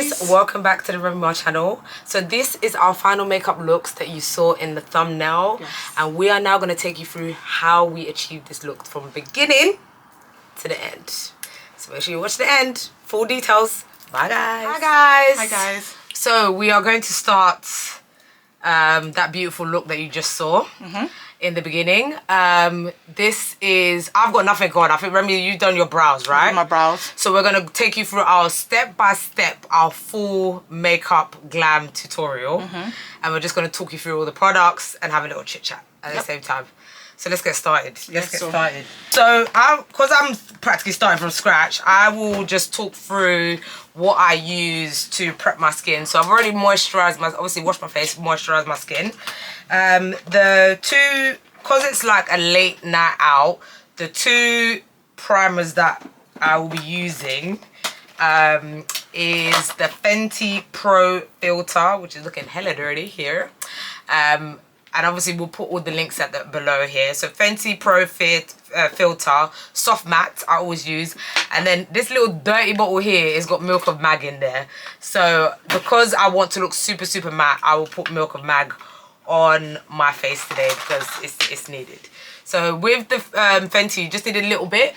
guys, welcome back to the RemiMa channel. So this is our final makeup looks that you saw in the thumbnail, and we are now going to take you through how we achieved this look from beginning to the end. So make sure you watch the end, full details. Bye guys. Hi guys. Hi guys. So we are going to start that beautiful look that you just saw in the beginning. This is, I've got nothing on. I think, Remi, you've done your brows, right? My brows. So we're going to take you through our step-by-step, our full makeup glam tutorial. And we're just going to talk you through all the products and have a little chit-chat at the same time. So let's get started. Let's get started. So, because I'm practically starting from scratch, I will just talk through what I use to prep my skin. So I've already moisturized my, obviously washed my face, moisturized my skin. The two, because it's like a late night out, the two primers that I will be using is the Fenty Pro Filter, which is looking hella dirty here. And obviously we'll put all the links at the below here. So Fenty Pro Filter, soft matte, I always use. And then this little dirty bottle here has got Milk of Mag in there. So because I want to look super, super matte, I will put Milk of Mag on my face today because it's needed. So with the Fenty, you just need a little bit.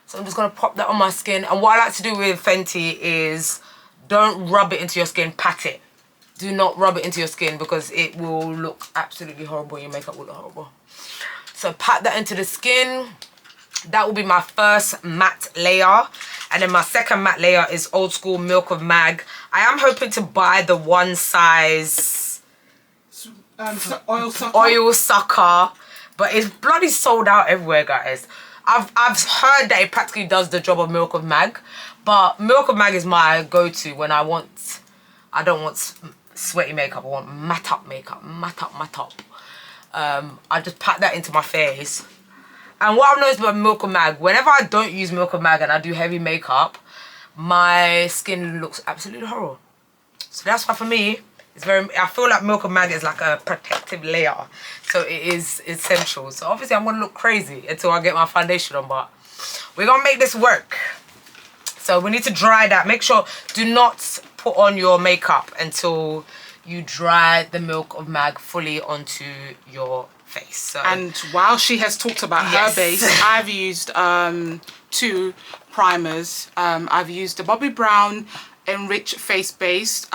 So I'm just going to pop that on my skin. And what I like to do with Fenty is don't rub it into your skin, pat it. Do not rub it into your skin because it will look absolutely horrible. Your makeup will look horrible. So pat that into the skin. That will be my first matte layer. And then my second matte layer is Old School Milk of Mag. I am hoping to buy the one size oil sucker. But it's bloody sold out everywhere, guys. I've heard that it practically does the job of Milk of Mag. But Milk of Mag is my go-to when I don't want sweaty makeup. I want matte up makeup, matte up. I just pat that into my face. And what I've noticed about Milk of Mag, whenever I don't use Milk of Mag and I do heavy makeup, my skin looks absolutely horrible. So that's why for me, I feel like Milk of Mag is like a protective layer. So it is essential. So obviously I'm gonna look crazy until I get my foundation on, but we're gonna make this work. So we need to dry that. Make sure, do not put on your makeup until you dry the Milk of Mag fully onto your face. So, and while she has talked about her base, I've used two primers. I've used the Bobbbi Brow Enriched Face Base,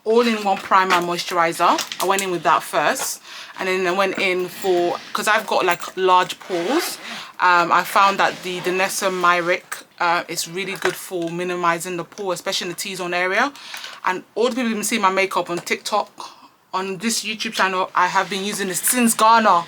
all-in-one primer and moisturizer. I went in with that first. And then I went in for, because I've got like large pores, I found that the Danessa Myricks is really good for minimizing the pore, especially in the T-zone area. And all the people who've been seeing my makeup on TikTok, on this YouTube channel, I have been using this since Ghana.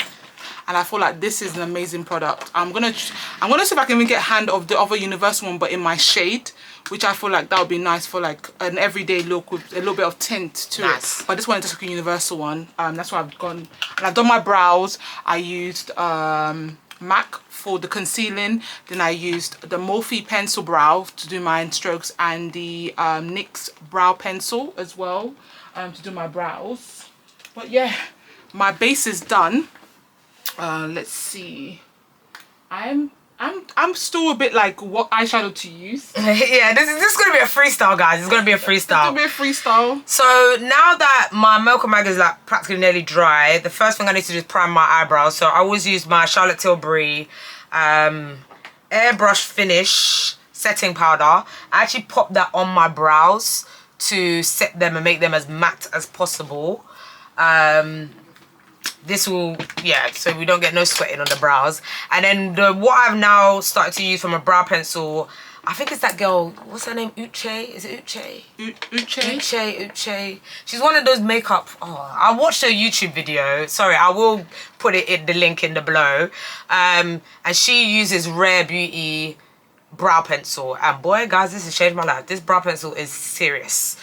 And I feel like this is an amazing product. I'm gonna see if I can even get a hand of the other universal one, but in my shade, which I feel like that would be nice for like an everyday look with a little bit of tint to it. But this one is just like a universal one. That's why I've gone. And I've done my brows. I used MAC for the concealing. Then I used the Morphe pencil brow to do my strokes, and the NYX brow pencil as well to do my brows. But yeah, my base is done. Let's see. I'm still a bit like what eyeshadow to use. Yeah, this is gonna be a freestyle, guys. It's gonna be a freestyle. It's gonna be a freestyle. So now that my Milk of Mag is like practically nearly dry, the first thing I need to do is prime my eyebrows. So I always use my Charlotte Tilbury airbrush finish setting powder. I actually pop that on my brows to set them and make them as matte as possible. This will, so we don't get no sweating on the brows. And then what I've now started to use from a brow pencil, I think it's that girl, what's her name? Uche? Is it Uche? Uche. She's one of those makeup, I watched her YouTube video. Sorry, I will put it in the link in the below. And she uses Rare Beauty brow pencil. And boy, guys, this has changed my life. This brow pencil is serious.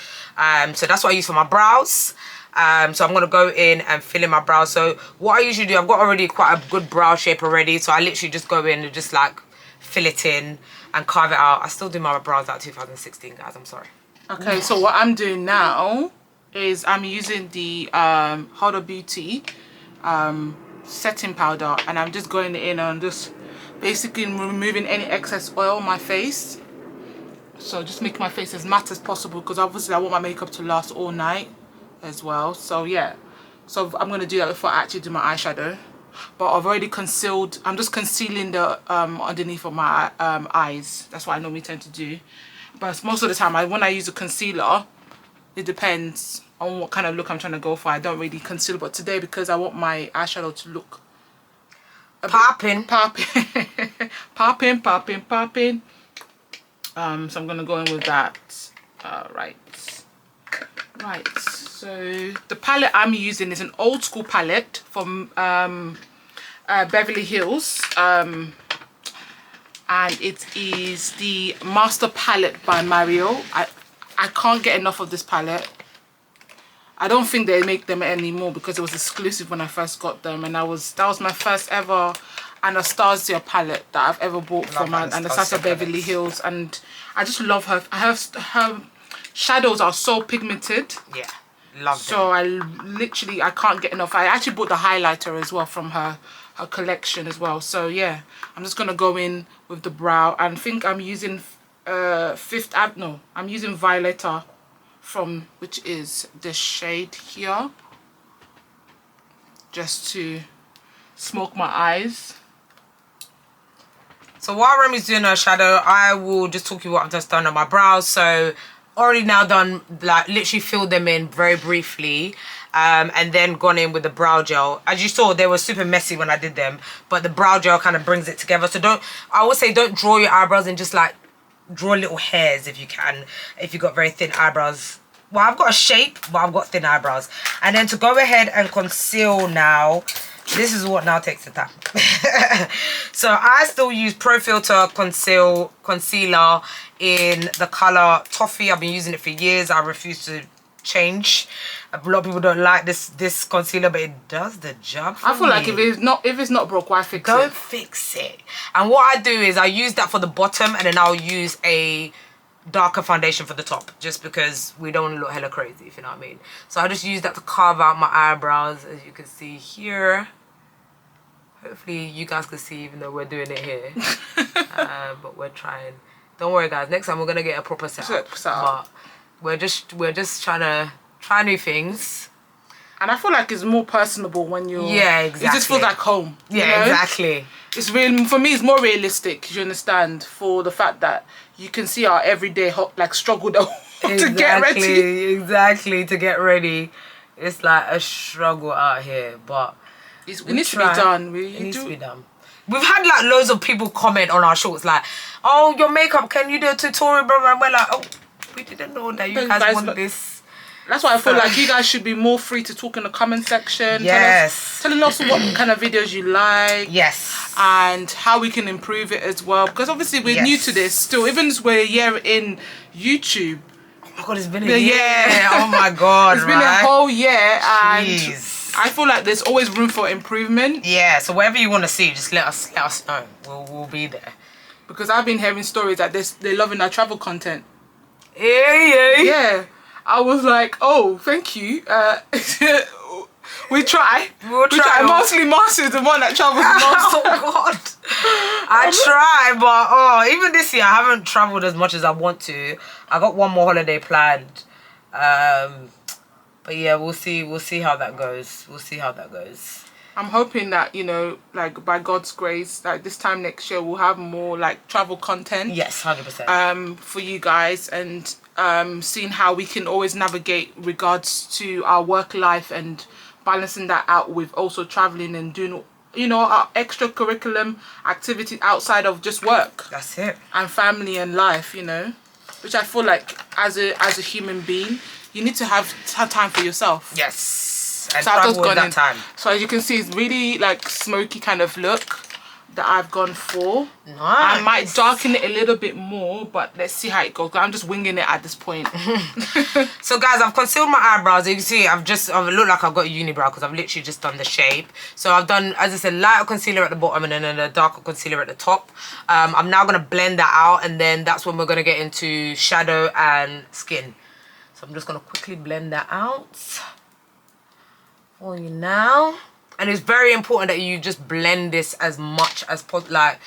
So that's what I use for my brows. So I'm going to go in and fill in my brows. So what I usually do, I've got already quite a good brow shape already. So I literally just go in and just like fill it in and carve it out. I still do my brows out 2016, guys. I'm sorry. Okay, so what I'm doing now is I'm using the Huda Beauty setting powder. And I'm just going in and just basically removing any excess oil on my face. So just make my face as matte as possible, because obviously I want my makeup to last all night as well. So yeah, so I'm going to do that before I actually do my eyeshadow. But I've already concealed. I'm just concealing the underneath of my eyes. That's what I normally tend to do. But most of the time, when I use a concealer, it depends on what kind of look I'm trying to go for. I don't really conceal. But today, because I want my eyeshadow to look popping. Popping. So I'm going to go in with that. Right. So the palette I'm using is an old school palette from Beverly Hills. And it is the Master Palette by Mario. I can't get enough of this palette. I don't think they make them anymore because it was exclusive when I first got them, and that was my first ever Anastasia palette that I've ever bought from Anastasia Beverly Hills, and I just love her. Her shadows are so pigmented. Yeah, love them. So I can't get enough. I actually bought the highlighter as well from her collection as well. So yeah, I'm just gonna go in with the brow, and I think I'm using I'm using Violetta, which is this shade here, just to smoke my eyes. So while Remi's doing her shadow, I will just talk you what I've just done on my brows. So already now done, like literally filled them in very briefly, and then gone in with the brow gel. As you saw, they were super messy when I did them, but the brow gel kind of brings it together. So I would say don't draw your eyebrows and just like draw little hairs if you can, if you've got very thin eyebrows. Well, I've got a shape, but I've got thin eyebrows. And then to go ahead and conceal now, this is what now takes the time. So I still use Pro Filter concealer in the color Toffee. I've been using it for years. I refuse to change. A lot of people don't like this concealer, but it does the job for I feel me. like if it's not broke, why fix it? Don't fix it. And what I do is I use that for the bottom, and then I'll use a darker foundation for the top, just because we don't want to look hella crazy, if you know what I mean. So I just use that to carve out my eyebrows, as you can see here. Hopefully you guys can see, even though we're doing it here. But we're trying. Don't worry guys, next time we're gonna get a proper setup. But we're just trying to try new things. And I feel like it's more personable when you're... Yeah, exactly. It just feels like home. Yeah, you know? exactly. It's really, for me, it's more realistic, you understand, for the fact that you can see our everyday struggle to get ready. Exactly, to get ready. It's like a struggle out here, but it needs to be done. It needs to be done. We've had like loads of people comment on our shorts like, oh, your makeup, can you do a tutorial? Blah, blah, and we're like, oh, we didn't know that you guys want this. That's why I feel like you guys should be more free to talk in the comment section. Yes. Telling us what kind of videos you like. Yes. And how we can improve it as well. Because obviously we're new to this still. Even as we're a year in YouTube. Oh my God, it's been a year. Oh my God, It's been a whole year. And jeez. I feel like there's always room for improvement. Yeah, so whatever you want to see, just let us know. We'll be there. Because I've been hearing stories that they're loving our travel content. Yeah. I was like, oh, thank you. We try. We'll try. Mostly Marcy is the one that travels the most. Oh God. I try, but even this year I haven't travelled as much as I want to. I got one more holiday planned. But yeah, we'll see how that goes. I'm hoping that, you know, like by God's grace, like this time next year we'll have more like travel content. Yes, 100%. For you guys, and seeing how we can always navigate regards to our work life and balancing that out with also traveling and doing, you know, our extracurriculum activity outside of just work. That's it. And family and life, you know, which I feel like as a human being, you need to have time for yourself. Yes. And so I've just gone that in. time. So as you can see, it's really like smoky kind of look that I've gone for. Nice. I might darken it a little bit more, but let's see how it goes. I'm just winging it at this point. So guys, I've concealed my eyebrows. You can see I've looked like I've got a unibrow because I've literally just done the shape. So I've done, as I said, lighter concealer at the bottom and then a darker concealer at the top. I'm now going to blend that out, and then that's when we're going to get into shadow and skin. So I'm just going to quickly blend that out for you now. And it's very important that you just blend this as much as possible. Like,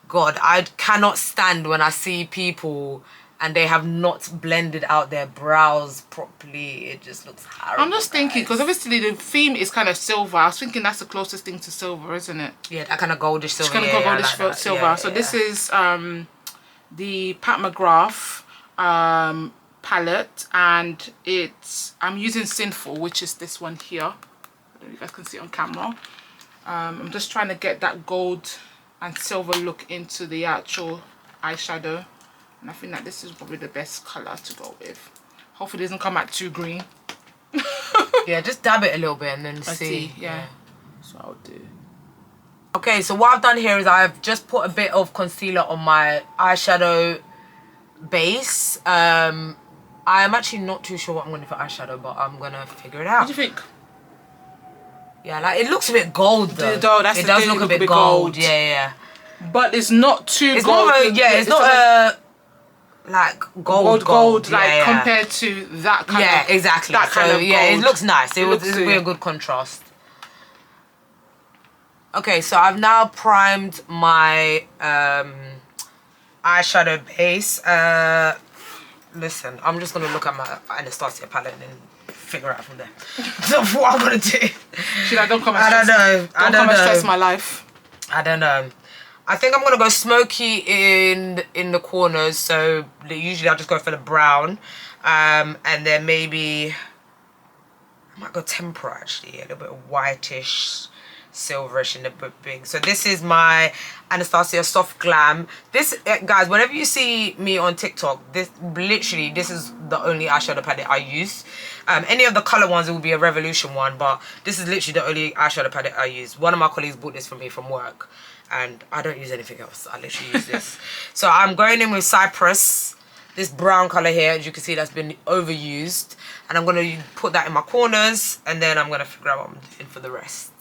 God, I cannot stand when I see people and they have not blended out their brows properly. It just looks horrible. I'm just thinking, because obviously the theme is kind of silver. I was thinking that's the closest thing to silver, isn't it? Yeah, that kind of goldish silver. It's kind of goldish silver. Yeah, so this is the Pat McGrath palette, and I'm using Sinful, which is this one here. I don't know if you guys can see it on camera. I'm just trying to get that gold and silver look into the actual eyeshadow, and I think that this is probably the best color to go with. Hopefully it doesn't come out too green. Yeah, just dab it a little bit and then see. Yeah, that's what I'll do. Okay, so what I've done here is I've just put a bit of concealer on my eyeshadow base. I am actually not too sure what I'm going to do for eyeshadow, but I'm going to figure it out. What do you think? Yeah, like it looks a bit gold though. It does look a bit gold. Yeah. But it's not too it's gold. More of a, yeah, it's not a like gold like compared to that kind of. Yeah, exactly. That kind of gold. Yeah, it looks nice. It would be a good contrast. Okay, so I've now primed my eyeshadow base. Listen, I'm just gonna look at my Anastasia palette and then figure out from there. That's what I'm gonna do. Should I don't come and stress? I don't know. Stress my life. I don't know. I think I'm gonna go smoky in the corners. So usually I just go for the brown, and then maybe I might go tempera actually, a little bit of whitish, silverish in the big. So this is my Anastasia Soft Glam. This, guys, whenever you see me on TikTok, this is the only eyeshadow palette I use. Any of the color ones, it will be a Revolution one, but this is literally the only eyeshadow palette I use. One of my colleagues bought this for me from work, and I don't use anything else. I literally use this. So I'm going in with Cypress, this brown color here. As you can see, that's been overused, and I'm going to put that in my corners, and then I'm going to figure out what I'm doing for the rest.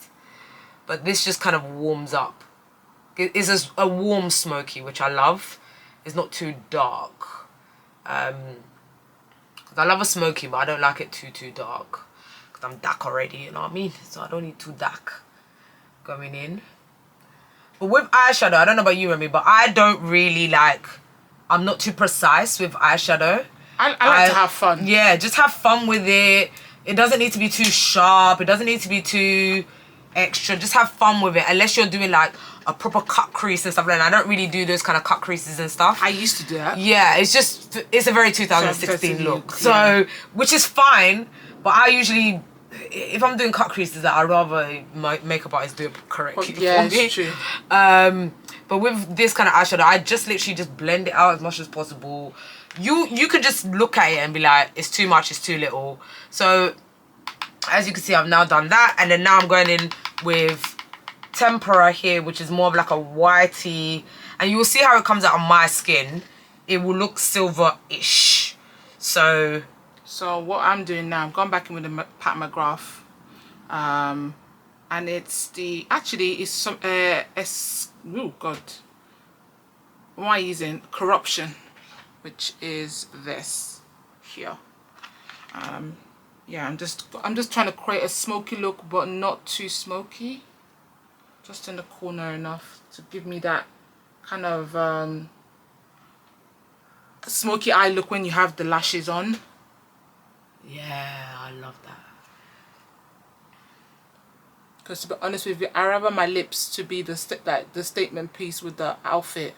But this just kind of warms up. It's a warm smoky, which I love. It's not too dark. I love a smoky, but I don't like it too dark. Because I'm dark already, you know what I mean? So I don't need too dark going in. But with eyeshadow, I don't know about you, Remi, but I don't really like... I'm not too precise with eyeshadow. I like to have fun. Yeah, just have fun with it. It doesn't need to be too sharp. It doesn't need to be too extra. Just have fun with it. Unless you're doing like a proper cut crease and stuff like that. I don't really do those kind of cut creases and stuff. I used to do that. Yeah, it's a very 2016 look. So, which is fine. But I usually, if I'm doing cut creases, I'd rather my makeup artist do it correctly for me. It's true. But with this kind of eyeshadow, I just literally just blend it out as much as possible. You could just look at it and be like, it's too much, it's too little. So as you can see, I've now done that, and then now I'm going in with tempera here, which is more of like a whitey, and you will see how it comes out on my skin. It will look silver-ish. So what I'm doing now, I'm going back in with the Pat McGrath, and it's the, actually it's some oh god, what am I using? Corruption, which is this here. Yeah, I'm just trying to create a smoky look, but not too smoky. Just in the corner enough to give me that kind of smoky eye look when you have the lashes on. Yeah, I love that. Because to be honest with you, I rather my lips to be the statement piece with the outfit.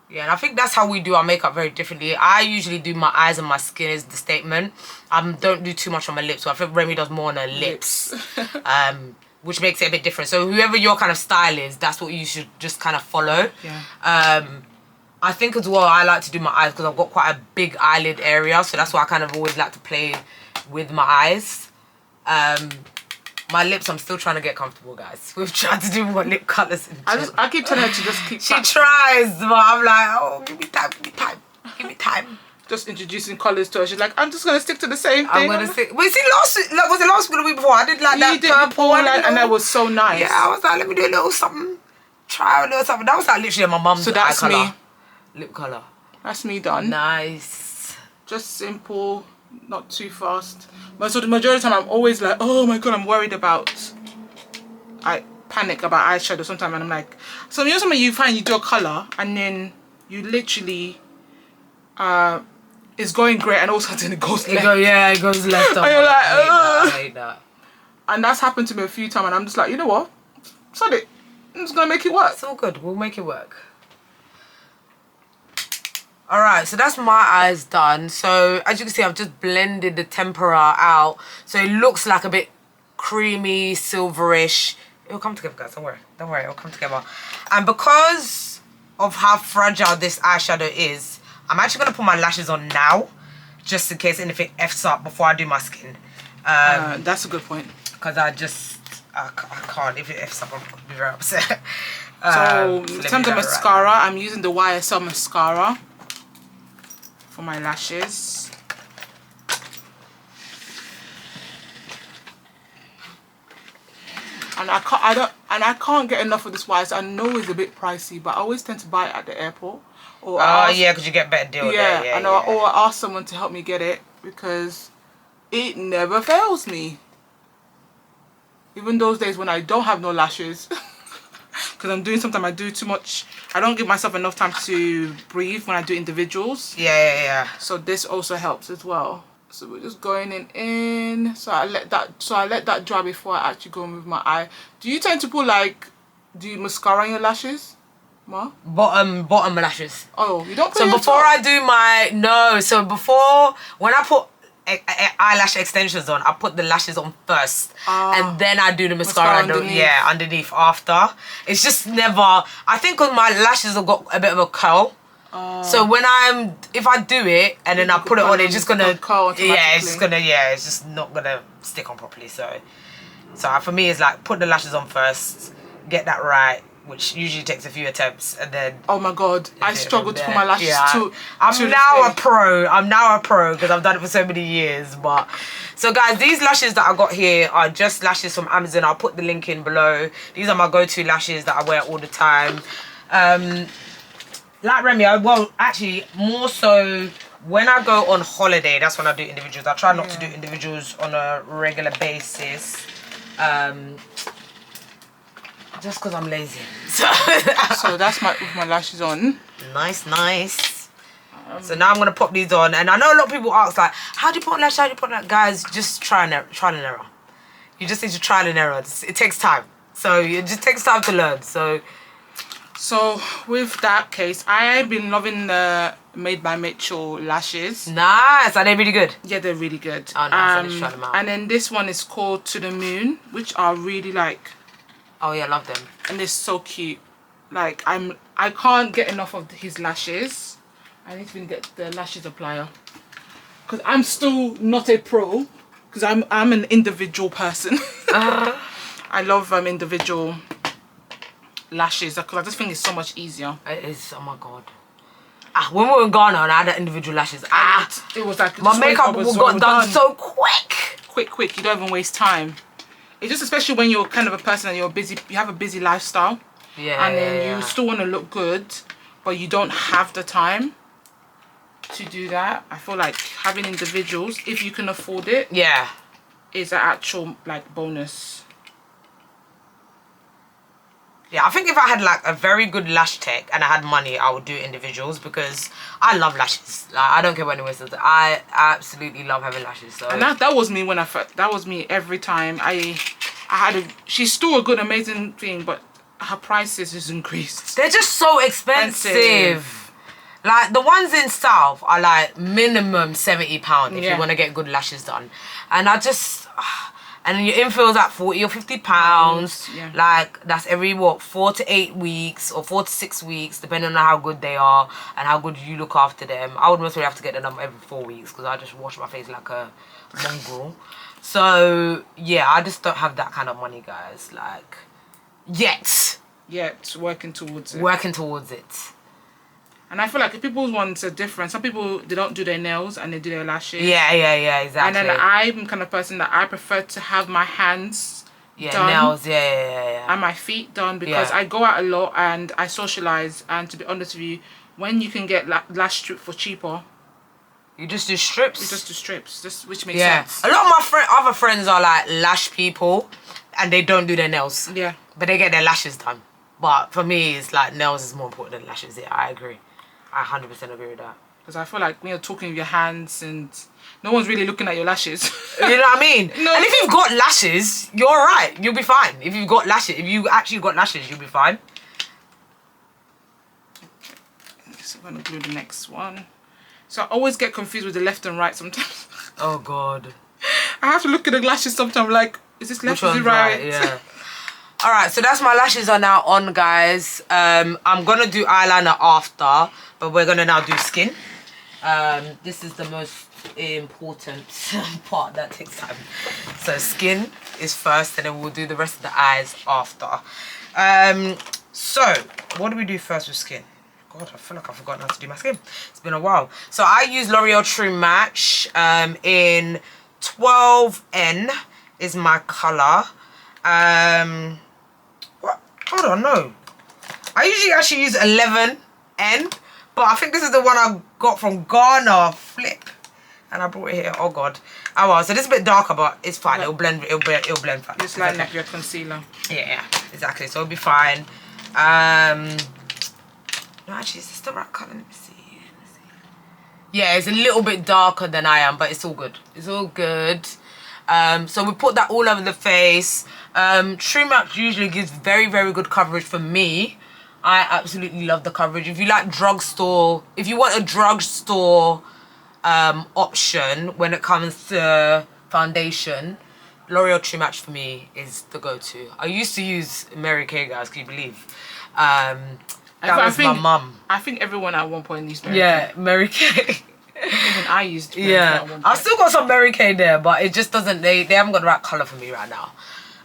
Yeah, and I think that's how we do our makeup very differently. I usually do my eyes and my skin as the statement. Don't do too much on my lips. So I think Remi does more on her lips. Which makes it a bit different. So whoever your kind of style is, that's what you should just kind of follow. Yeah. I think as well, I like to do my eyes because I've got quite a big eyelid area. So that's why I kind of always like to play with my eyes. My lips, I'm still trying to get comfortable, guys. We've tried to do more lip colours. I keep telling her to just keep... She tries, but I'm like, oh, give me time, give me time, give me time. Just introducing colours to her. She's like, I'm just going to stick to the same thing. I'm going to stick... Wait, see, was it last week or the week before? I did like that purple one. And that was so nice. Yeah, I was like, let me do a little something. Try a little something. That was like literally my mum's eye colour. Lip colour. That's me done. Nice. Just simple, not too fast. But so the majority of the time I'm always like, oh my god, I'm worried about... I panic about eyeshadow sometimes, and I'm like... So you know something, you find you do a colour and then you literally... it's going great, and all of a sudden it goes left. It goes left. And you're like, I hate that. And that's happened to me a few times, and I'm just like, you know what? Sod it. I'm just gonna make it work. It's all good. We'll make it work. Alright, so that's my eyes done. So as you can see, I've just blended the tempera out. So it looks like a bit creamy, silverish. It'll come together, guys. Don't worry. Don't worry. It'll come together. And because of how fragile this eyeshadow is, I'm actually going to put my lashes on now, just in case anything F's up before I do my skin. That's a good point. Because I can't. If it F's up, I'm going to be very upset. So in terms of mascara, I'm using the YSL Mascara for my lashes. And I can't get enough of this YSL. I know it's a bit pricey, but I always tend to buy it at the airport. Or yeah, because you get better deal there. Yeah, or I ask someone to help me get it, because it never fails me. Even those days when I don't have no lashes, because I'm doing something, I do too much. I don't give myself enough time to breathe when I do individuals. Yeah. So this also helps as well. So we're just going in. So I let that dry before I actually go and move my eye. Do you tend to put do you mascara on your lashes, Ma? Bottom lashes. Oh, you don't put So your before top? I do my before when I put eyelash extensions on, I put the lashes on first, and then I do the mascara underneath after. It's just never. I think because my lashes have got a bit of a curl. So when if I do it and then I put it on, it's just gonna it's just not gonna stick on properly. So for me, it's like put the lashes on first, get that right, which usually takes a few attempts, and then. Oh my god, I struggle to put my lashes too. I'm now a pro because I've done it for so many years. But so guys, these lashes that I got here are just lashes from Amazon. I'll put the link in below. These are my go-to lashes that I wear all the time. Like Remi, actually more so when I go on holiday, that's when I do individuals. I try not to do individuals on a regular basis. Just because I'm lazy. So that's with my lashes on. Nice. So now I'm going to pop these on. And I know a lot of people ask, like, how do you put on lash? How do you put on that? Guys, just trial and error. You just need to trial and error. It takes time. So it just takes time to learn. So with that case, I've been loving the Made by Mitchell lashes. Nice. Are they really good? Yeah, they're really good. Oh, nice. Let's try them out. And then this one is called To The Moon, which I really like. Oh yeah, I love them. And they're so cute. Like I can't get enough of his lashes. I need to even get the lashes applier, because I'm still not a pro, because I'm an individual person. I love individual lashes because I just think it's so much easier. It is. Oh my god. When we were in Ghana and I had the individual lashes, it was like my makeup got done so quick. Quick. You don't even waste time. It's just especially when you're kind of a person and you have a busy lifestyle. Yeah. And then you still want to look good, but you don't have the time to do that. I feel like having individuals, if you can afford it, is an actual bonus. Yeah, I think if I had like a very good lash tech and I had money, I would do individuals because I love lashes. Like, I don't care what anyone says. I absolutely love having lashes. So. And that was me when that was me every time. She's still a good, amazing thing, but her prices has increased. They're just so expensive. Like the ones in South are like minimum £70 if you want to get good lashes done. And I just... And then your infill's at £40 or £50. Yeah. Like that's every 4 to 8 weeks or 4 to 6 weeks, depending on how good they are and how good you look after them. I would most probably have to get them done every 4 weeks because I just wash my face like a mongrel. So yeah, I just don't have that kind of money, guys. Like yet. Working towards it. And I feel like people's ones are different. Some people, they don't do their nails and they do their lashes. Yeah, exactly. And then I'm the kind of person that I prefer to have my hands done. Nails, yeah. And my feet done because I go out a lot and I socialise. And to be honest with you, when you can get lash strip for cheaper, you just do strips. Which makes sense. A lot of my other friends are like lash people and they don't do their nails. Yeah. But they get their lashes done. But for me, it's like nails is more important than lashes. Yeah, I agree. I 100% agree with that. Because I feel like when you're talking with your hands and no one's really looking at your lashes. You know what I mean? No. And if you've got lashes, you're alright. You'll be fine. If you've got lashes, if you actually got lashes, you'll be fine. So I'm going to glue the next one. So I always get confused with the left and right sometimes. Oh God. I have to look at the lashes sometimes like, is this left, is it right? Yeah. Alright, so that's my lashes are now on, guys. I'm going to do eyeliner after, but we're going to now do skin. This is the most important part that takes time. So skin is first and then we'll do the rest of the eyes after. So what do we do first with skin? God, I feel like I've forgotten how to do my skin. It's been a while. So I use L'Oreal True Match in 12N is my colour. What? Hold on, no. I usually actually use 11N, but I think this is the one I got from Ghana. Flip. And I brought it here. Oh God. Oh well, so this is a bit darker, but it's fine. It'll blend. It'll blend fine. Just lighten up your concealer. Yeah, exactly. So it'll be fine. No, actually, is this the right colour? Let me see. Yeah, it's a little bit darker than I am, but it's all good. It's all good. So we put that all over the face. True Match usually gives very, very good coverage for me. I absolutely love the coverage. If you like drugstore, if you want a drugstore option when it comes to foundation, L'Oreal True Match for me is the go-to. I used to use Mary Kay, guys, can you believe? That was my mum. I think everyone at one point used Mary Kay. Yeah, Mary Kay. Even I used Mary Kay at one point. I've still got some Mary Kay there, but it just doesn't, they haven't got the right colour for me right now.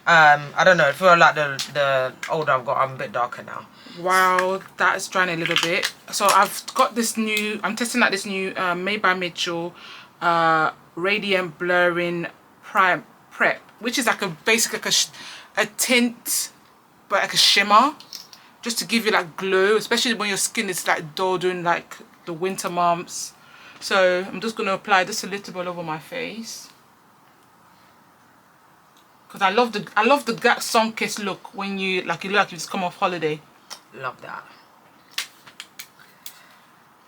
I don't know, I feel like the older I've got, I'm a bit darker now. Wow, that is drying a little bit. So I've got this new, I'm testing out this new Made by Mitchell Radiant Blurring Prep, which is like basically like a tint, but like a shimmer, just to give you like glow, especially when your skin is like dull during like the winter months. So I'm just going to apply this a little bit over my face, because I love the sun-kissed look when you look like you just come off holiday. Love that.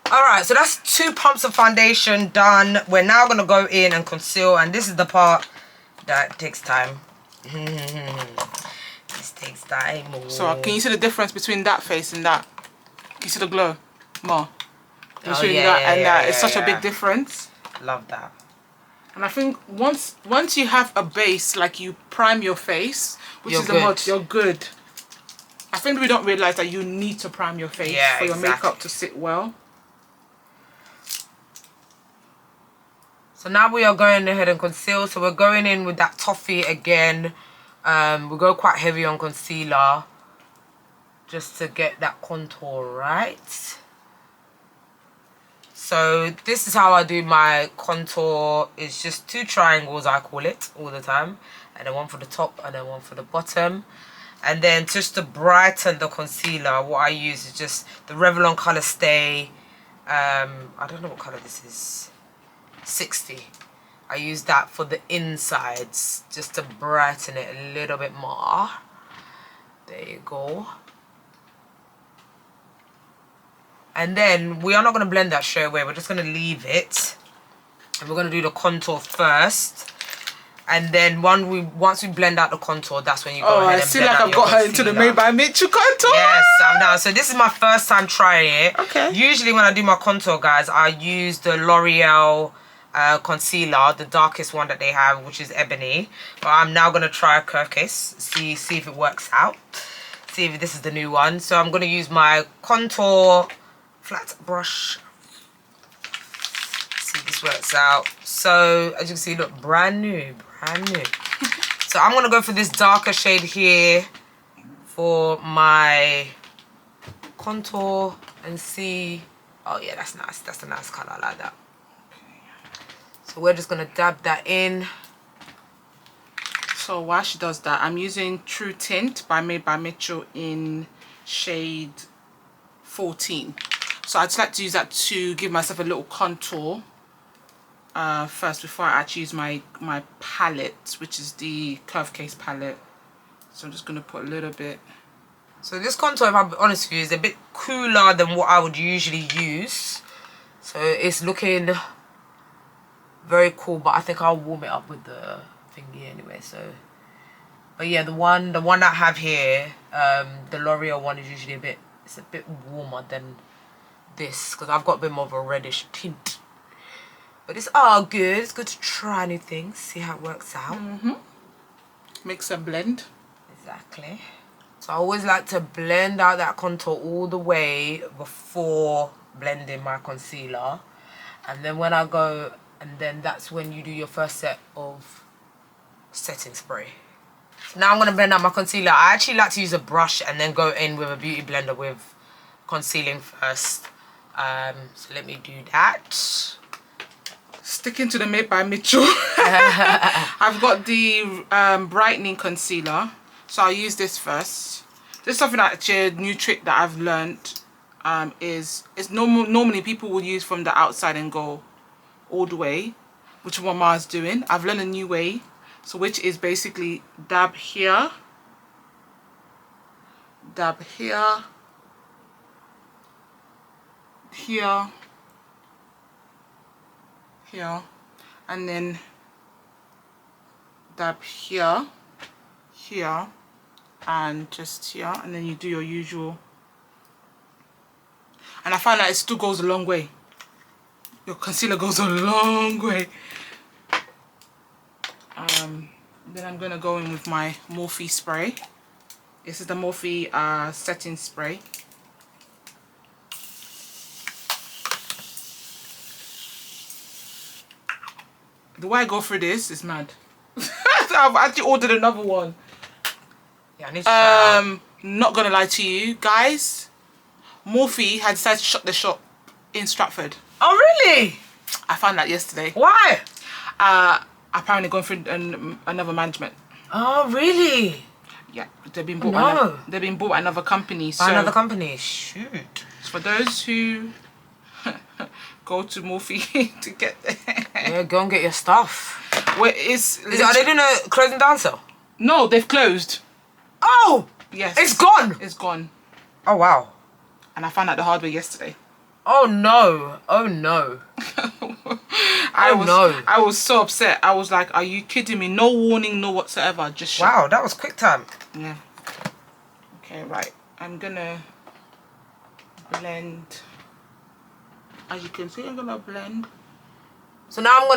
Alright, so that's 2 pumps of foundation done. We're now going to go in and conceal, and this is the part that takes time. This takes time. So can you see the difference between that face and that? Can you see the glow more? Between that and that, it's such a big difference. Love that. And I think once you have a base, like you prime your face, which is the mod, you're good. I think we don't realize that you need to prime your face for your makeup to sit well. So now we are going ahead and conceal. So we're going in with that toffee again. We go quite heavy on concealer just to get that contour right. So this is how I do my contour. It's just 2 triangles, I call it, all the time. And then one for the top and then one for the bottom. And then just to brighten the concealer, what I use is just the Revlon Colour Stay. I don't know what colour this is. 60. I use that for the insides just to brighten it a little bit more. There you go. And then we are not going to blend that straight away. We're just going to leave it. And we're going to do the contour first. And then once we blend out the contour, that's when you go ahead and blend out. Oh, I see, like I've got her into the Made by Mitchell contour. Yes, I'm now. So this is my first time trying it. Okay. Usually when I do my contour, guys, I use the L'Oreal concealer, the darkest one that they have, which is Ebony. But I'm now going to try a curve case, see if it works out. See if this is the new one. So I'm going to use my contour flat brush. See if this works out. So as you can see, look, brand new. So I'm going to go for this darker shade here for my contour and see. Oh yeah, that's nice. That's a nice colour. I like that. So we're just going to dab that in. So while she does that, I'm using True Tint by Made by Mitchell in shade 14. So I'd just like to use that to give myself a little contour first before I actually use my palette, which is the Curve Case palette. So I'm just going to put a little bit. So this contour, if I'm honest with you, is a bit cooler than what I would usually use. So it's looking very cool, but I think I'll warm it up with the thingy anyway. So, but yeah, the one that I have here, the L'Oreal one is usually it's a bit warmer than this because I've got a bit more of a reddish tint. But it's all good. It's good to try new things, see how it works out. Mix and blend. Exactly. So I always like to blend out that contour all the way before blending my concealer. And then when I go, and then that's when you do your first set of setting spray. So now I'm going to blend out my concealer. I actually like to use a brush and then go in with a beauty blender with concealing first. So let me do that. Sticking to the Made by Mitchell. I've got the brightening concealer, so I'll use this first. This is something that actually a new trick that I've learned. Normally people will use from the outside and go all the way, which is what Ma's doing. I've learned a new way, so which is basically dab here, here, and then dab here, and just here, and then you do your usual. And I find that it still goes a long way. Your concealer goes a long way. Then I'm gonna go in with my Morphe spray. This is the Morphe setting spray. The way I go through this is mad. I've actually ordered another one. Yeah, I need to try it. Not gonna lie to you guys, Morphe had decided to shut the shop in Stratford. Oh really? I found that yesterday. Why? Apparently going through another management. Oh really? Yeah, they've been bought. They've been bought by another company. By another company. Shoot. For those who go to Morphe to get there. Yeah, go and get your stuff. Where are they doing a closing down sale? No, they've closed. Oh! Yes. It's gone? It's gone. Oh, wow. And I found out the hard way yesterday. Oh, no. Oh, no. I was so upset. I was like, are you kidding me? No warning, no whatsoever. Just shut. Wow, that was quick time. Yeah. Okay, right. I'm gonna blend. As you can see, I'm gonna blend. So now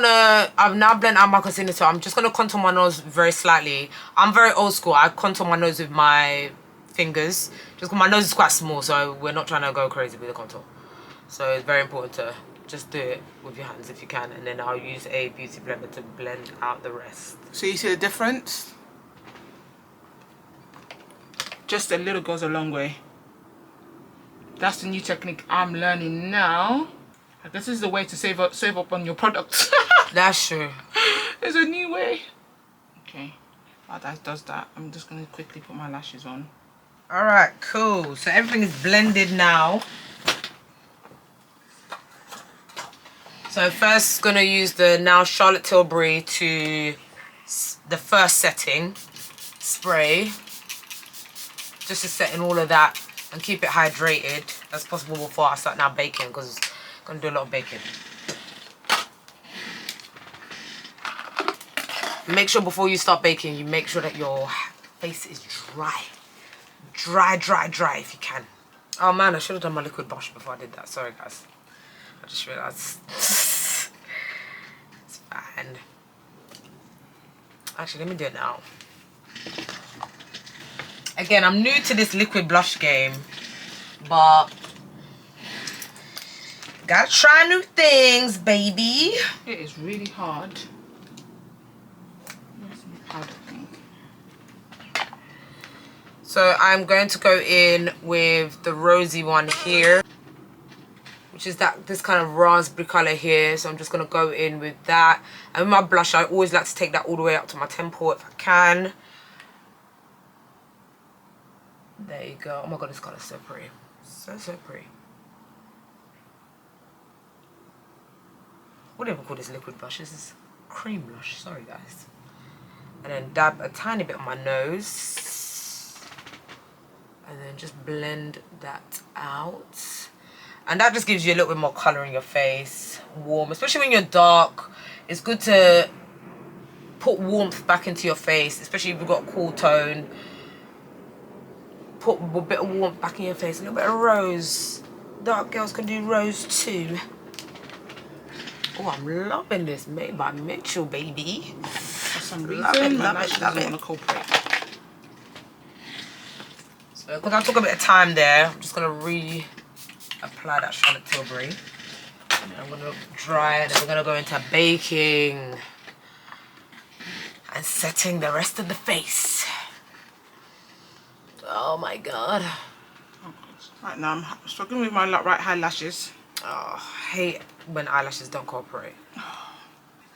I've now blended out my concealer, so I'm just gonna contour my nose very slightly. I'm very old school. I contour my nose with my fingers, just because my nose is quite small, so we're not trying to go crazy with the contour. So it's very important to just do it with your hands if you can, and then I'll use a beauty blender to blend out the rest. So you see the difference? Just a little goes a long way. That's the new technique I'm learning now. I guess this is the way to save up on your products. That's true. There's a new way. Okay, while that does that, I'm just gonna quickly put my lashes on. All right, cool. So everything is blended now. So first, gonna use the now Charlotte Tilbury to the first setting spray, just to set in all of that and keep it hydrated as possible before I start now baking, because I'm gonna do a lot of baking. Make sure before you start baking, you make sure that your face is dry. Dry if you can. Oh man, I should have done my liquid brush before I did that. Sorry guys. I just realised. It's fine. Actually, let me do it now. Again, I'm new to this liquid blush game, but gotta try new things, baby. It is really hard. Where's my powder thing? So I'm going to go in with the rosy one here, which is this kind of raspberry colour here. So I'm just going to go in with that. And with my blush, I always like to take that all the way up to my temple if I can. There you go. Oh my god, this colour is so pretty. So pretty. What do you ever call this liquid blush? This is cream blush. Sorry guys. And then dab a tiny bit on my nose. And then just blend that out. And that just gives you a little bit more colour in your face. Warm, especially when you're dark. It's good to put warmth back into your face, especially if you've got a cool tone. Put a bit of warmth back in your face, a little bit of rose. Dark girls can do rose too. Oh, I'm loving this, made by Mitchell, baby. For some reason, my lashes don't want to cooperate. So, because I took a bit of time there, I'm just going to reapply that Charlotte Tilbury. And then I'm going to dry it, and we're going to go into baking and setting the rest of the face. Oh my god. Right now I'm struggling with my right eyelashes. Oh, I hate when eyelashes don't cooperate.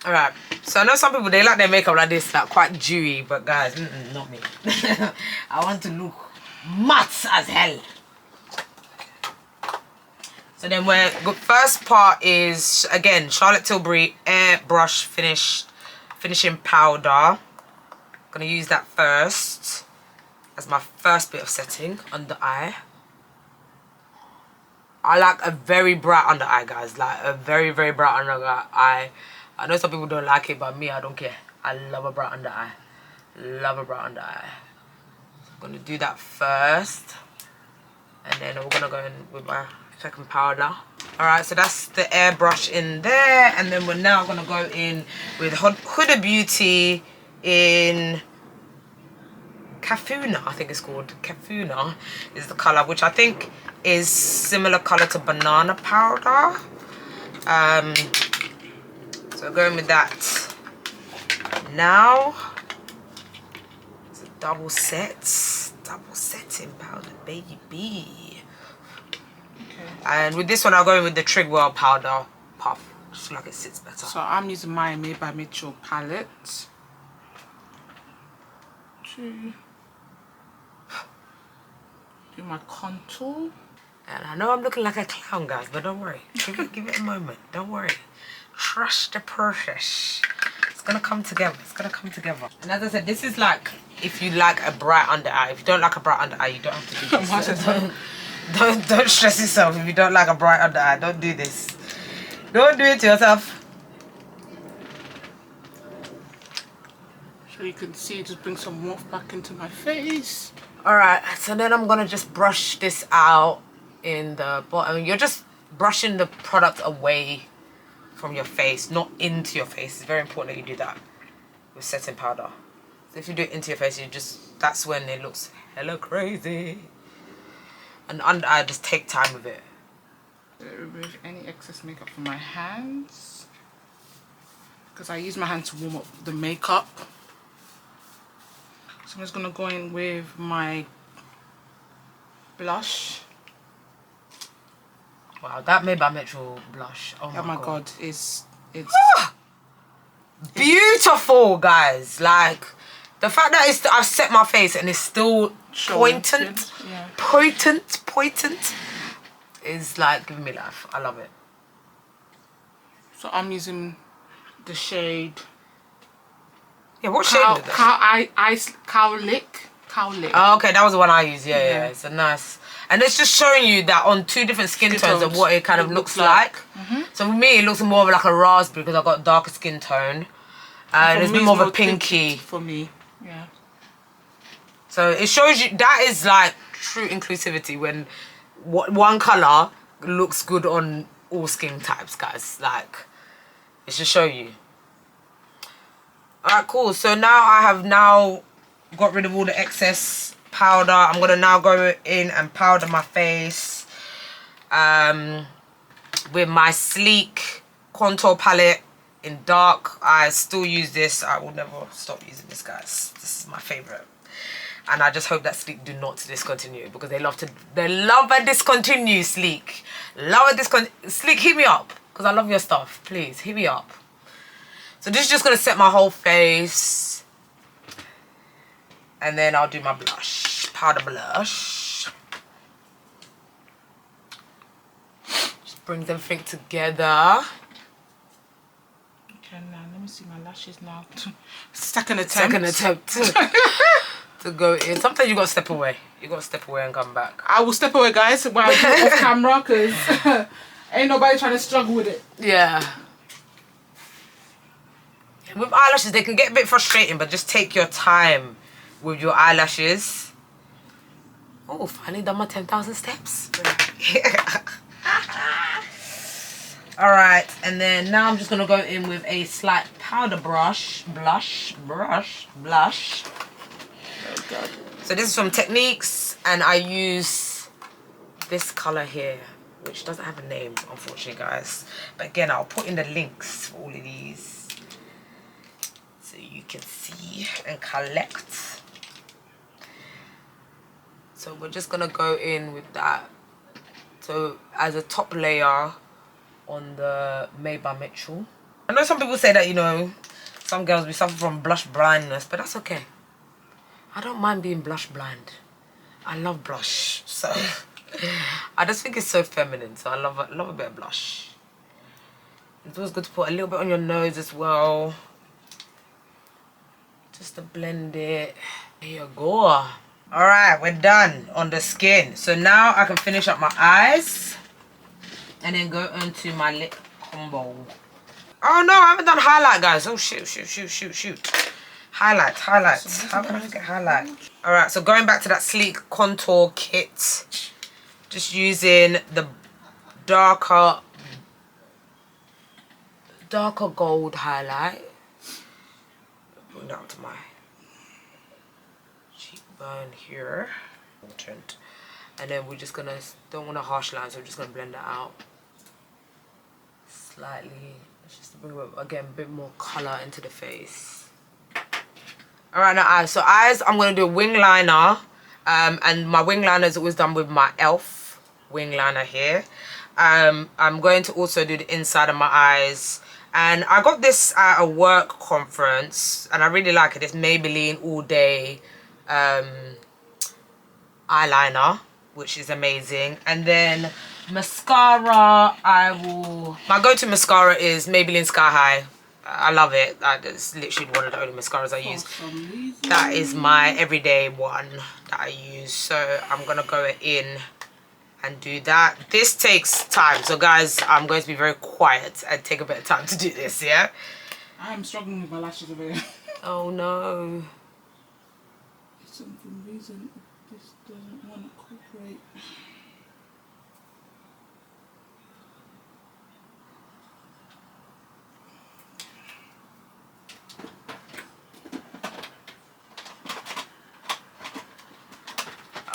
Alright, so I know some people, they like their makeup like this, like quite dewy, but guys, not me. I want to look matte as hell. So then first part is, again, Charlotte Tilbury Airbrush finishing powder. Gonna use that first as my first bit of setting under eye. I like a very bright under eye, guys. Like a very, very bright under eye. I know some people don't like it, but me, I don't care. I love a bright under eye. Love a bright under eye. So I'm gonna do that first, and then we're gonna go in with my second powder. Alright, so that's the airbrush in there, and then we're now gonna go in with Huda Beauty in Cafuna, I think it's called. Cafuna is the colour, which I think is similar colour to banana powder. So going with that now. It's a double setting powder, baby. And with this one, I'll go in with the Trigwell powder puff, just like it sits better. So I'm using my Made by Mitchell palette to do my contour. And I know I'm looking like a clown, guys, but don't worry. Give it a moment. Don't worry. Trust the process. It's gonna come together. It's gonna come together. And as I said, this is like if you like a bright under eye. If you don't like a bright under eye, you don't have to do this. Don't stress yourself if you don't like a bright under eye. Don't do this. Don't do it to yourself. So you can see, just bring some warmth back into my face. Alright, so then I'm gonna just brush this out in the bottom. You're just brushing the product away from your face, not into your face. It's very important that you do that with setting powder. So if you do it into your face, that's when it looks hella crazy. And under eye, just take time with it. Remove any excess makeup from my hands, because I use my hands to warm up the makeup. So I'm just gonna go in with my blush. Wow, that Made by Mitchell blush. Oh my god, it's beautiful, guys. Like the fact that I've set my face and it's still poignant, yeah. poignant is like giving me life. I love it. So I'm using the shade. Yeah, what shade is that? Cowlick. Oh, okay, that was the one I used. Yeah. It's a nice, and it's just showing you that on two different skin tones of what it kind of looks like. So for me, it looks more of like a raspberry because I've got darker skin tone, and it's more of a pinky for me. Yeah. So it shows you that is like true inclusivity when one color looks good on all skin types, guys. Like it's just show you. Alright, cool. So now I have got rid of all the excess powder. I'm gonna now go in and powder my face with my sleek contour palette in dark. I still use this. I will never stop using this, guys. This is my favorite. And I just hope that Sleek do not discontinue, because they love and discontinue, Sleek. Sleek, hit me up, because I love your stuff. Please, hit me up. So this is just going to set my whole face. And then I'll do my blush, powder blush. Just brings everything together. Okay, now let me see my lashes now. Second attempt. to go in. Sometimes you got to step away. You got to step away and come back. I will step away, guys, while I do it off camera, because ain't nobody trying to struggle with it. Yeah. With eyelashes, they can get a bit frustrating, but just take your time with your eyelashes. Oh, finally done my 10,000 steps. Alright, and then now I'm just going to go in with a slight powder blush. Oh God. So this is from Techniques, and I use this colour here, which doesn't have a name, unfortunately, guys. But again, I'll put in the links for all of these so you can see and collect. So we're just going to go in with that. So as a top layer on the Made by Mitchell. I know some people say that, you know, some girls we suffer from blush blindness, but that's okay. I don't mind being blush blind. I love blush, so I just think it's so feminine. So I love a bit of blush. It's always good to put a little bit on your nose as well, just to blend it. There you go. All right, we're done on the skin. So now I can finish up my eyes and then go into my lip combo. Oh no, I haven't done highlight, guys. Oh shoot. Highlight. How can I forget highlight? All right, so going back to that sleek contour kit, just using the darker gold highlight. Bring that up to my cheekbone here. Important. And then we're just gonna, don't want a harsh line, so we're just gonna blend that out slightly, just to bring, again, a bit more color into the face. All right, now eyes. So eyes, I'm gonna do a wing liner, and my wing liner is always done with my e.l.f. wing liner here. I'm going to also do the inside of my eyes, and I got this at a work conference, and I really like it. It's Maybelline All Day eyeliner, which is amazing. And then mascara, my go-to mascara is Maybelline Sky High. I love it. It's literally one of the only mascaras I use. That is my everyday one that I use. So I'm gonna go in and do that. This takes time, so guys, I'm going to be very quiet and take a bit of time to do this. Yeah, I'm struggling with my lashes over here. Oh no. For some reason this doesn't want to cooperate.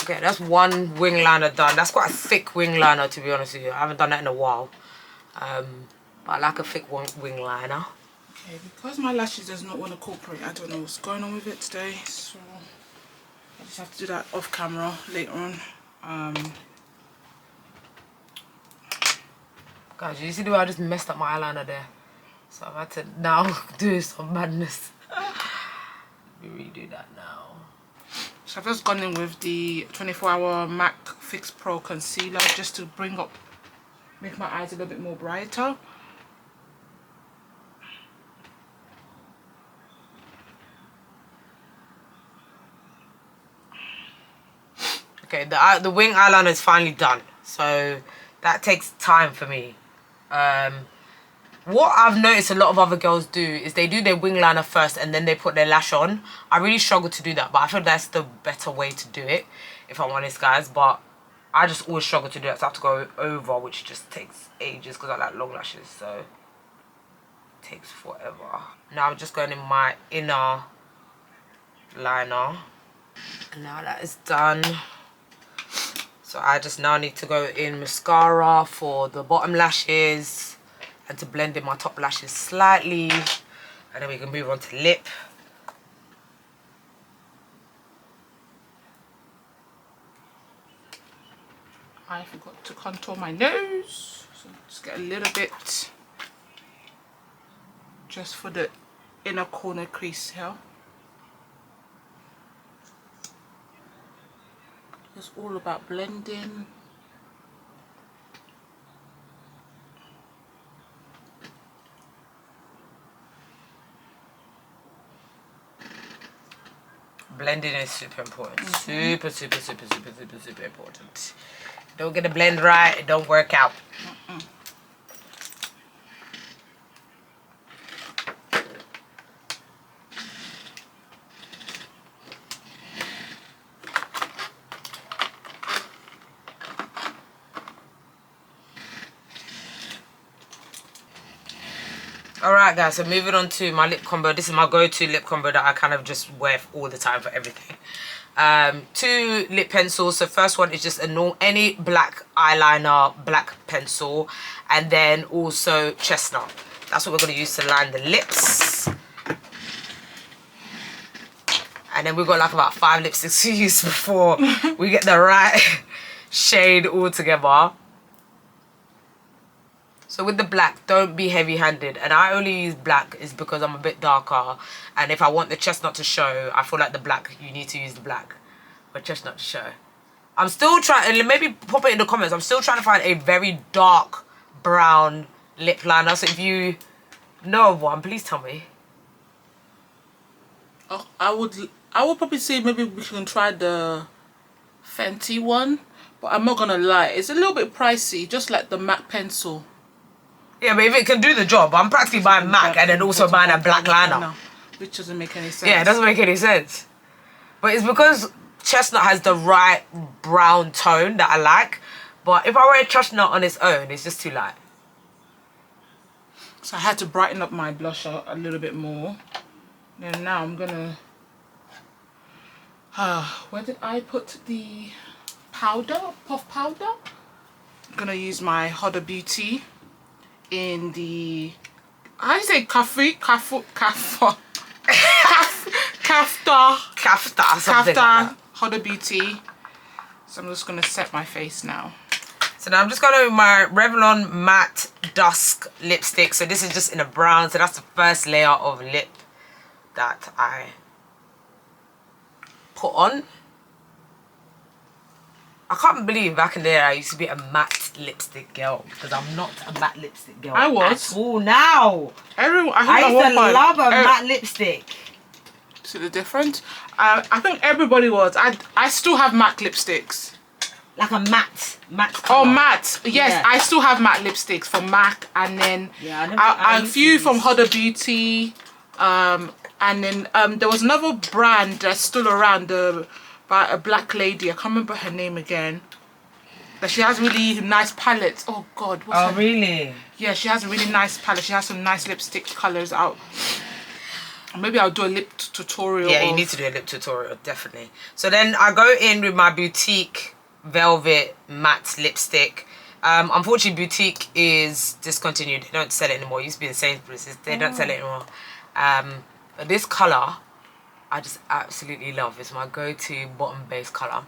Okay, that's one wing liner done. That's quite a thick wing liner, to be honest with you. I haven't done that in a while. But I like a thick wing liner. Okay, because my lashes does not want to cooperate, I don't know what's going on with it today, so I just have to do that off camera later on. Guys, you see the way I just messed up my eyeliner there? So I've had to now do some madness. Let me redo that now. So I've just gone in with the 24-hour MAC Fix Pro Concealer just to make my eyes a little bit more brighter. Okay, the wing eyeliner is finally done. So that takes time for me. What I've noticed a lot of other girls do is they do their wing liner first and then they put their lash on. I really struggle to do that, but I feel that's the better way to do it, if I'm honest, guys. But I just always struggle to do that, so I have to go over, which just takes ages because I like long lashes, so it takes forever. Now I'm just going in my inner liner, and now that is done. So I just now need to go in mascara for the bottom lashes and to blend in my top lashes slightly, and then we can move on to lip. I forgot to contour my nose, so just get a little bit just for the inner corner crease here. It's all about blending. Blending is super important. Super, super, super, super, super, super important. Don't get the blend right, it don't work out. Alright guys, so moving on to my lip combo. This is my go-to lip combo that I kind of just wear all the time for everything. 2 lip pencils. So first one is just any black eyeliner, black pencil, and then also chestnut. That's what we're going to use to line the lips. And then we've got like about 5 lipsticks to use before we get the right shade all together. So with the black, don't be heavy-handed. And I only use black is because I'm a bit darker. And if I want the chestnut to show, I feel like the black, you need to use the black for chestnut to show. I'm still trying, and maybe pop it in the comments, I'm still trying to find a very dark brown lip liner. So if you know of one, please tell me. Oh, I would probably say maybe we can try the Fenty one. But I'm not going to lie, it's a little bit pricey, just like the MAC pencil. Yeah, but if it can do the job, I'm practically buying MAC and then also buying a black liner. Which doesn't make any sense. Yeah, it doesn't make any sense. But it's because chestnut has the right brown tone that I like. But if I wear chestnut on its own, it's just too light. So I had to brighten up my blusher a little bit more. And now I'm going to... where did I put the powder? Puff powder? I'm going to use my Huda Beauty in the, how do you say kafta Huda Beauty. So I'm just going to set my face now. So now I'm just going to with my Revlon Matte Dusk lipstick. So this is just in a brown. So that's the first layer of lip that I put on. I can't believe back in the day I used to be a matte lipstick girl, because I'm not a matte lipstick girl. I was. Oh, now. I used to love a matte lipstick. See the difference? I think everybody was. I still have matte lipsticks. Like a matte color. Oh, matte. Yes, yeah. I still have matte lipsticks from MAC, and then a few from Huda Beauty. And then there was another brand that's still around, by a black lady. I can't remember her name again. But she has really nice palettes. Oh God. Oh really? Yeah, she has a really nice palette. She has some nice lipstick colors out. Maybe I'll do a lip tutorial. Yeah, you need to do a lip tutorial, definitely. So then I go in with my Boutique Velvet Matte Lipstick. Unfortunately, Boutique is discontinued. They don't sell it anymore. It used to be in Sainsbury's. They don't sell it anymore. But this colour, I just absolutely love. It's my go-to bottom base colour.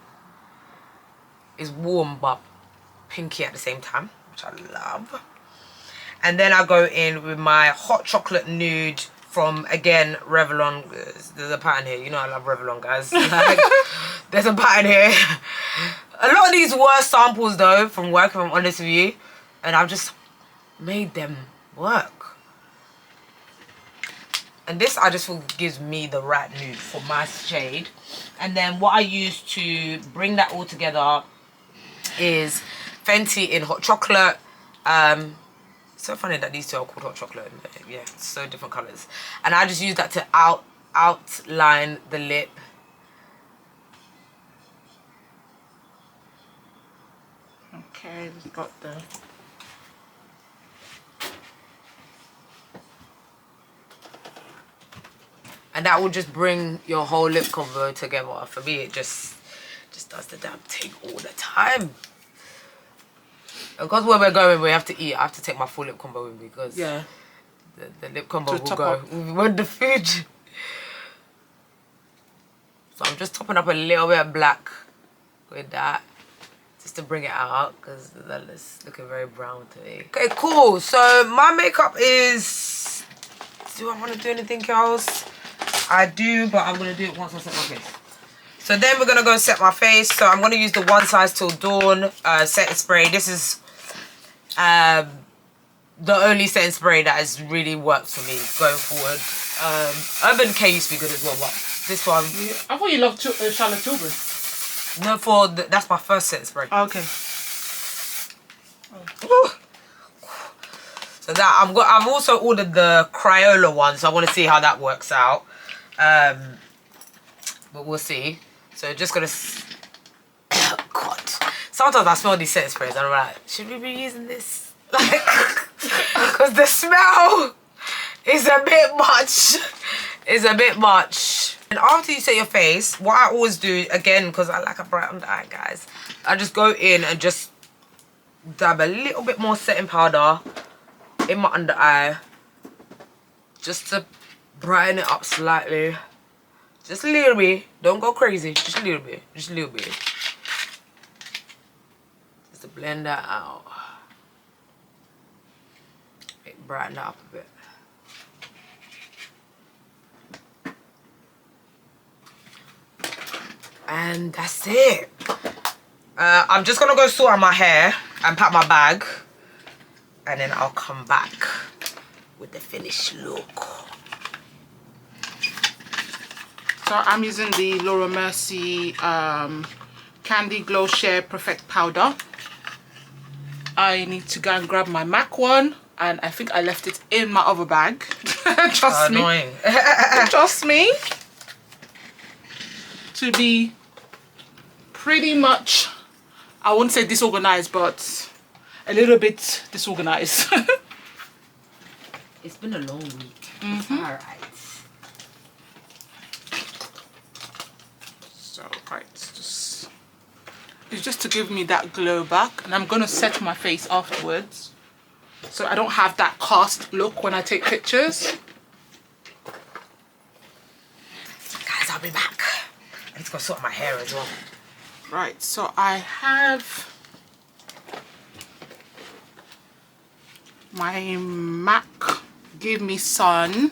It's warm but pinky at the same time, which I love. And then I go in with my Hot Chocolate Nude from, again, Revlon. There's a pattern here. You know I love Revlon, guys. Like, there's a pattern here. A lot of these were samples, though, from work, if I'm honest with you. And I've just made them work. And this, I just feel, gives me the right nude for my shade. And then what I use to bring that all together is Fenty in Hot Chocolate. So funny that these two are called Hot Chocolate. Yeah, it's so different colours. And I just use that to outline the lip. Okay, we've got the... And that will just bring your whole lip combo together. For me, it just does the damn thing all the time. Because where we're going, we have to eat. I have to take my full lip combo with me, because yeah, the lip combo will go with the food. So I'm just topping up a little bit of black with that, just to bring it out, because that is looking very brown to me. Okay, cool. So my makeup is... Do I want to do anything else? I do, but I'm going to do it once I set my face. So then we're going to go set my face. So I'm going to use the One Size Till Dawn setting spray. This is the only setting spray that has really worked for me going forward. Urban K used to be good as well, but this one... Yeah. I thought you loved Charlotte Tilbury. No, that's my first setting spray. Okay. Oh. So that I've also ordered the Crayola one, so I want to see how that works out. But we'll see. So just gonna... Oh, God. Sometimes I smell these setting sprays and I'm like, should we be using this? Like, because the smell is a bit much. It's a bit much. And after you set your face, what I always do, again, because I like a bright under eye, guys, I just go in and just dab a little bit more setting powder in my under eye, just to brighten it up slightly. Just a little bit. Don't go crazy. Just a little bit. Just a little bit. Just to blend that out. Brighten it up a bit. And that's it. I'm just gonna go sort out my hair and pack my bag, and then I'll come back with the finished look. So I'm using the Laura Mercier Candy Glow Share Perfect Powder. I need to go and grab my MAC one, and I think I left it in my other bag. Trust me. Annoying. Trust me. To be pretty much, I won't say disorganized, but a little bit disorganized. It's been a long week. Alright. So right, it's just to give me that glow back, and I'm gonna set my face afterwards, so I don't have that cast look when I take pictures. Guys, I'll be back. I need to go sort my hair as well. Right, so I have my MAC Give Me Sun.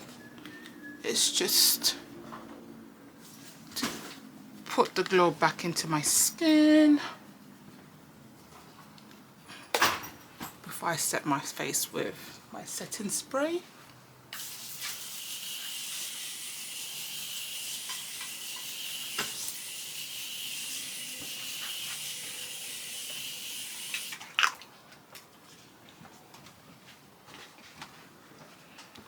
It's just to put the glow back into my skin before I set my face with my setting spray.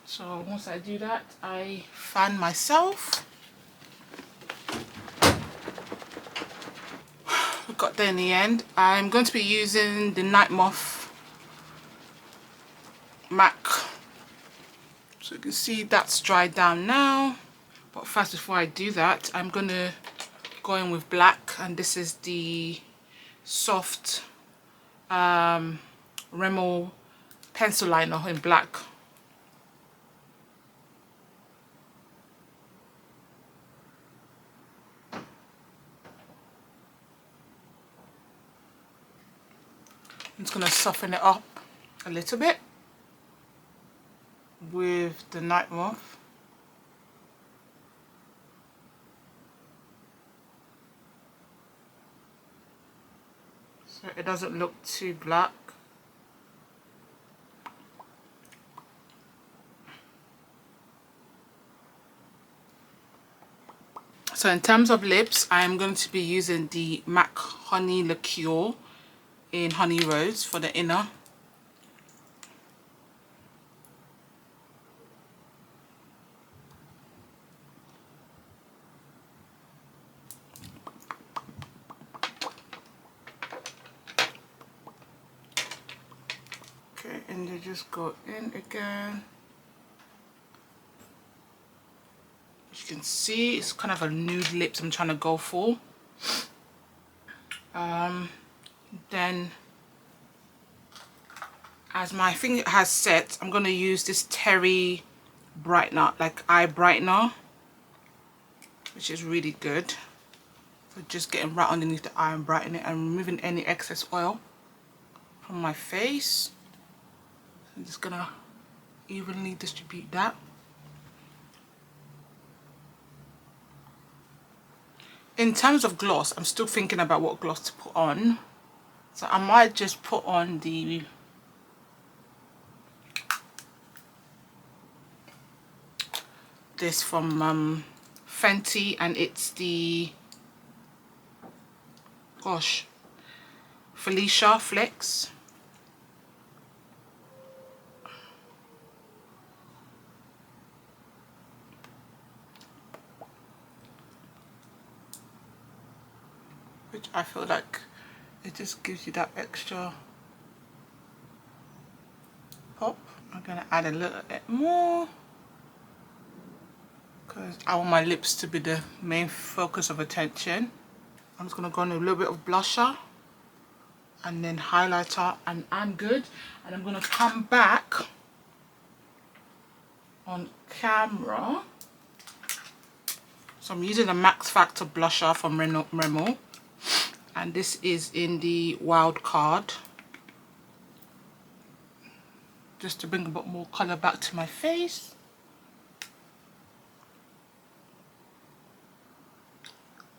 So once I do that, I fan myself. We got there in the end. I'm going to be using the Night Moth MAC. So you can see that's dried down now. But first, before I do that, I'm going to go in with black. And this is the soft Remi pencil liner in black. I'm just going to soften it up a little bit with the Night Moth. So it doesn't look too black. So in terms of lips, I'm going to be using the MAC Honey Liqueur in Honey Rose for the inner. Okay, and they just go in again. As you can see, it's kind of a nude lips I'm trying to go for. Then as my finger has set, I'm going to use this Terry brightener, like eye brightener, which is really good. So just getting right underneath the eye and brightening it and removing any excess oil from my face. I'm just gonna evenly distribute that. In terms of gloss, I'm still thinking about what gloss to put on. So I might just put on the this from Fenty, and it's the, gosh, Felicia Flex. Which I feel like it just gives you that extra pop. I'm gonna add a little bit more because I want my lips to be the main focus of attention. I'm just gonna go on a little bit of blusher and then highlighter, and I'm good. And I'm gonna come back on camera. So I'm using a Max Factor blusher from Remi, and this is in the Wild Card, just to bring a bit more colour back to my face.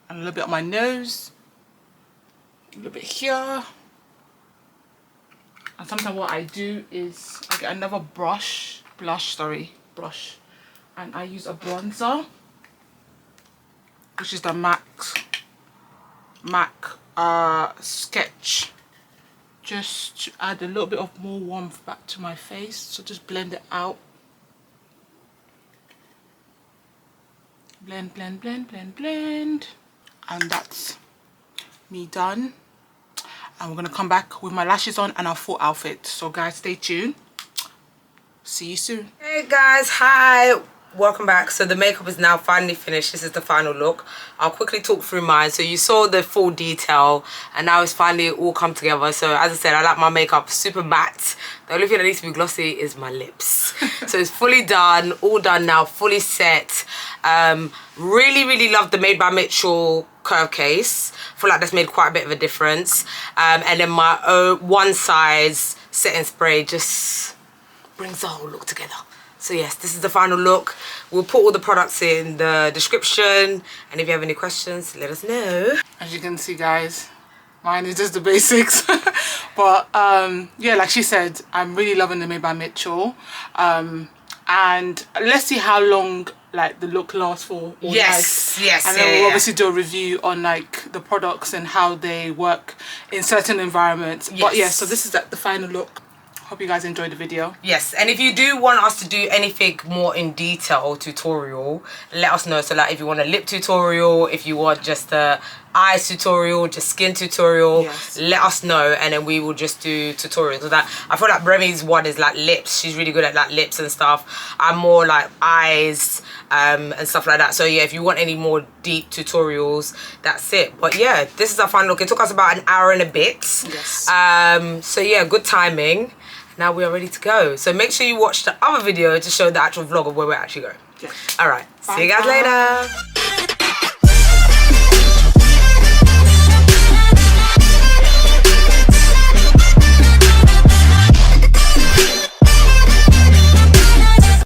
And a little bit on my nose, a little bit here. And sometimes what I do is I get another blush, and I use a bronzer, which is the MAC Sketch, just to add a little bit of more warmth back to my face. So just blend it out. Blend, blend, blend, blend, blend. And that's me done. And we're gonna come back with my lashes on and our full outfit. So guys, stay tuned. See you soon. Hey guys, hi. Welcome back. So the makeup is now finally finished. This is the final look. I'll quickly talk through mine. So you saw the full detail and now it's finally all come together. So as I said, I like my makeup super matte. The only thing that needs to be glossy is my lips. So it's fully done, all done now, fully set. Really love the Made by Mitchell curve case. I feel like that's made quite a bit of a difference. And then my one size setting spray just brings the whole look together. So yes, this is the final look. We'll put all the products in the description, and if you have any questions, let us know. As you can see guys, mine is just the basics. But yeah, like she said, I'm really loving the Made by Mitchell. And let's see how long like the look lasts for. Yes, and then we'll obviously do a review on like the products and how they work in certain environments. Yes. But yeah, so this is like the final look. Hope you guys enjoyed the video. Yes, and if you do want us to do anything more in detail tutorial, let us know. So like if you want a lip tutorial, if you want just a eyes tutorial, just skin tutorial, yes, let us know, and then we will just do tutorials. So that I feel like Remi's one is like lips. She's really good at like lips and stuff. I'm more like eyes and stuff like that. So yeah, if you want any more deep tutorials, that's it. But yeah, this is our final look. It took us about an hour and a bit. Yes. So yeah, good timing. Now we are ready to go. So make sure you watch the other video to show the actual vlog of where we're actually going. Yes. All right. See you guys later.